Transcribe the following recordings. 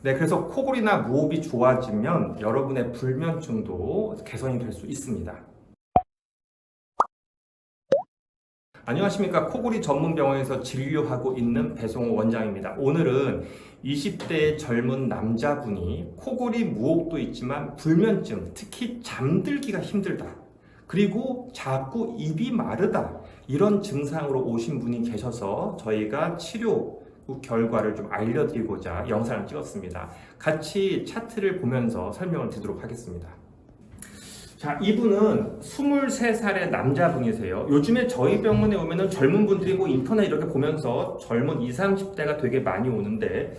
네, 그래서 코골이나 무호흡이 좋아지면 여러분의 불면증도 개선이 될 수 있습니다. 안녕하십니까. 코골이 전문 병원에서 진료하고 있는 배송호 원장입니다. 오늘은 20대 젊은 남자분이 코골이 무호흡도 있지만 불면증, 특히 잠들기가 힘들다. 그리고 자꾸 입이 마르다. 이런 증상으로 오신 분이 계셔서 저희가 치료 결과를 좀 알려드리고자 영상을 찍었습니다. 같이 차트를 보면서 설명을 드리도록 하겠습니다. 자, 이분은 23살의 남자분이세요. 요즘에 저희 병원에 오면은 젊은 분들이 뭐 인터넷 이렇게 보면서 젊은 20, 30대가 되게 많이 오는데,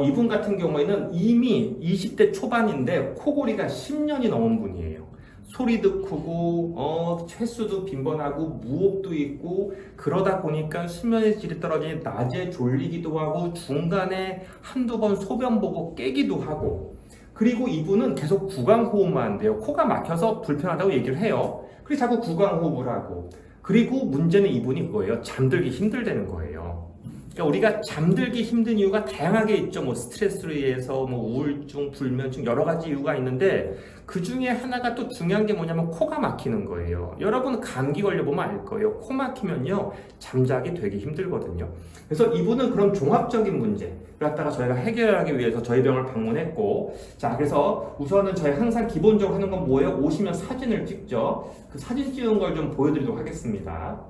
이분 같은 경우에는 이미 20대 초반인데 코골이가 10년이 넘은 분이에요. 소리도 크고, 횟수도 빈번하고, 무호흡도 있고, 그러다 보니까 수면의 질이 떨어지니 낮에 졸리기도 하고, 중간에 한두 번 소변 보고 깨기도 하고, 그리고 이분은 계속 구강호흡만 한대요. 코가 막혀서 불편하다고 얘기를 해요. 그래서 자꾸 구강호흡을 하고. 그리고 문제는 이분이 그거예요. 잠들기 힘들다는 거예요. 그러니까 우리가 잠들기 힘든 이유가 다양하게 있죠. 뭐 스트레스로 인해서 뭐 우울증, 불면증 여러 가지 이유가 있는데 그 중에 하나가 또 중요한 게 뭐냐면 코가 막히는 거예요. 여러분 감기 걸려보면 알 거예요. 코 막히면요 잠자기 되게 힘들거든요. 그래서 이분은 그런 종합적인 문제를 갖다가 저희가 해결하기 위해서 저희 병을 방문했고, 자, 그래서 우선은 저희 항상 기본적으로 하는 건 뭐예요? 오시면 사진을 찍죠. 그 사진 찍은 걸 좀 보여드리도록 하겠습니다.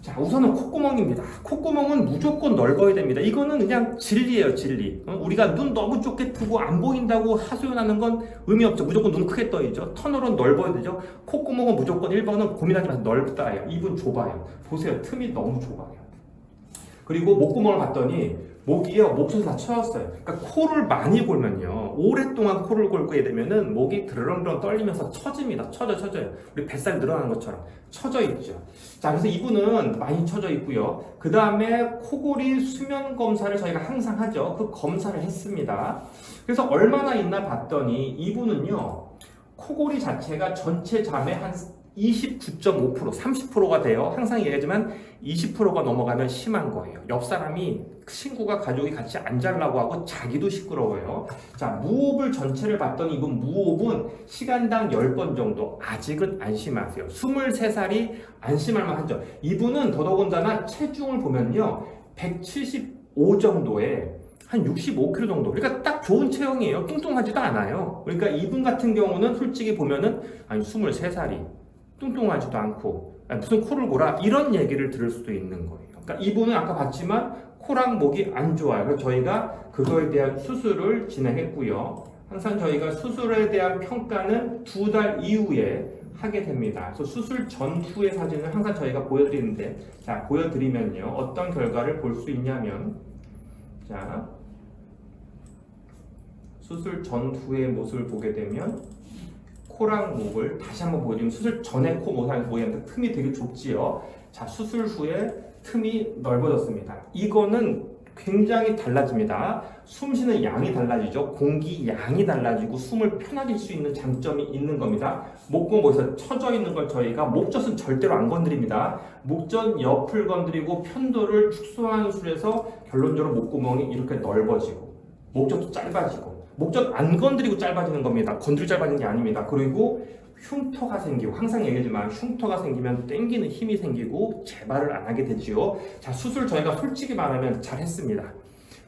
자, 우선은 콧구멍입니다. 콧구멍은 무조건 넓어야 됩니다. 이거는 그냥 진리예요, 진리. 우리가 눈 너무 좁게 뜨고 안 보인다고 하소연하는 건 의미 없죠. 무조건 눈 크게 떠야죠. 터널은 넓어야 되죠. 콧구멍은 무조건 1번은 고민하지 마세요. 넓다예요. 입은 좁아요. 보세요. 틈이 너무 좁아요. 그리고 목구멍을 봤더니 목이요, 목젖이 다 처졌어요. 그러니까 코를 많이 골면요, 오랫동안 코를 골게 되면은 목이 드르렁드렁 떨리면서 처집니다. 처져요. 우리 뱃살 늘어나는 것처럼 처져 있죠. 자, 그래서 이분은 많이 처져 있고요. 그 다음에 코골이 수면 검사를 저희가 항상 하죠. 그 검사를 했습니다. 그래서 얼마나 있나 봤더니 이분은요, 코골이 자체가 전체 잠의 한 29.5%, 30%가 돼요. 항상 얘기하지만 20%가 넘어가면 심한 거예요. 옆 사람이 친구가 가족이 같이 안 자려고 하고 자기도 시끄러워요. 자, 무호흡을 전체를 봤더니 이분 무호흡은 시간당 10번 정도. 아직은 안심하세요. 23살이 안심할 만하죠. 이분은 더더군다나 체중을 보면요, 175 정도에 한 65kg 정도. 그러니까 딱 좋은 체형이에요. 뚱뚱하지도 않아요. 그러니까 이분 같은 경우는 솔직히 보면은 아니 23살이 뚱뚱하지도 않고 무슨 코를 골아 이런 얘기를 들을 수도 있는 거예요. 그러니까 이분은 아까 봤지만 코랑 목이 안 좋아요. 그래서 저희가 그거에 대한 수술을 진행했고요. 항상 저희가 수술에 대한 평가는 2달 이후에 하게 됩니다. 그래서 수술 전후의 사진을 항상 저희가 보여드리는데, 자, 보여드리면요, 어떤 결과를 볼 수 있냐면, 자, 수술 전후의 모습을 보게 되면 코랑 목을 다시 한번 보여드리면, 수술 전에 코 모양인데 틈이 되게 좁지요. 자, 수술 후에 틈이 넓어졌습니다. 이거는 굉장히 달라집니다. 숨 쉬는 양이 달라지죠. 공기 양이 달라지고 숨을 편하게 쉴 수 있는 장점이 있는 겁니다. 목구멍에서 처져 있는 걸 저희가 목젖은 절대로 안 건드립니다. 목젖 옆을 건드리고 편도를 축소하는 수에서 결론적으로 목구멍이 이렇게 넓어지고 목젖도 짧아지고, 목젖 안 건드리고 짧아지는 겁니다. 건드리고 짧아지는 게 아닙니다. 그리고 흉터가 생기고, 항상 얘기하지만 흉터가 생기면 땡기는 힘이 생기고 재발을 안 하게 되지요. 자, 수술 저희가 솔직히 말하면 잘 했습니다.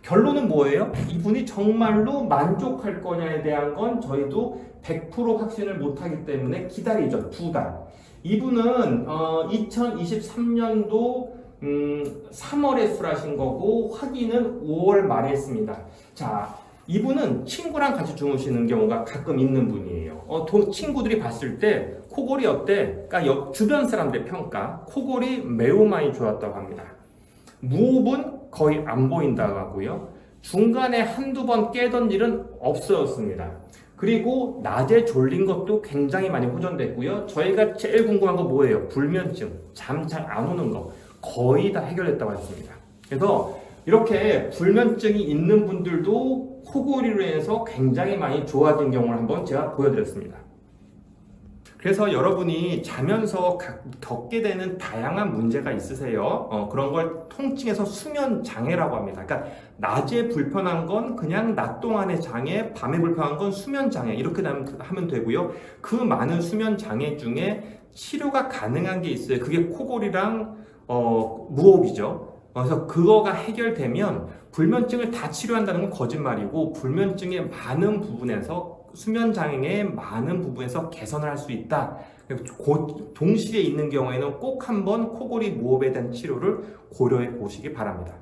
결론은 뭐예요? 이분이 정말로 만족할 거냐에 대한 건 저희도 100% 확신을 못하기 때문에 기다리죠. 2달. 이분은 2023년도 3월에 수술하신 거고 확인은 5월 말에 했습니다. 자, 이분은 친구랑 같이 주무시는 경우가 가끔 있는 분이에요. 친구들이 봤을 때 코골이 어때? 그러니까 주변 사람들의 평가, 코골이 매우 많이 좋았다고 합니다. 무호흡은 거의 안 보인다고 하고요. 중간에 한두 번 깨던 일은 없어졌습니다. 그리고 낮에 졸린 것도 굉장히 많이 호전됐고요. 저희가 제일 궁금한 거 뭐예요? 불면증, 잠 잘 안 오는 거 거의 다 해결됐다고 했습니다. 그래서 이렇게 불면증이 있는 분들도 코골이로 인해서 굉장히 많이 좋아진 경우를 한번 제가 보여드렸습니다. 그래서 여러분이 자면서 겪게 되는 다양한 문제가 있으세요. 그런 걸 통칭해서 수면 장애라고 합니다. 그러니까 낮에 불편한 건 그냥 낮 동안의 장애, 밤에 불편한 건 수면 장애 이렇게 하면 되고요. 그 많은 수면 장애 중에 치료가 가능한 게 있어요. 그게 코골이랑 무호흡이죠. 그래서 그거가 해결되면 불면증을 다 치료한다는 건 거짓말이고 불면증의 많은 부분에서 수면 장애의 많은 부분에서 개선을 할 수 있다. 동시에 있는 경우에는 꼭 한번 코골이 무호흡에 대한 치료를 고려해 보시기 바랍니다.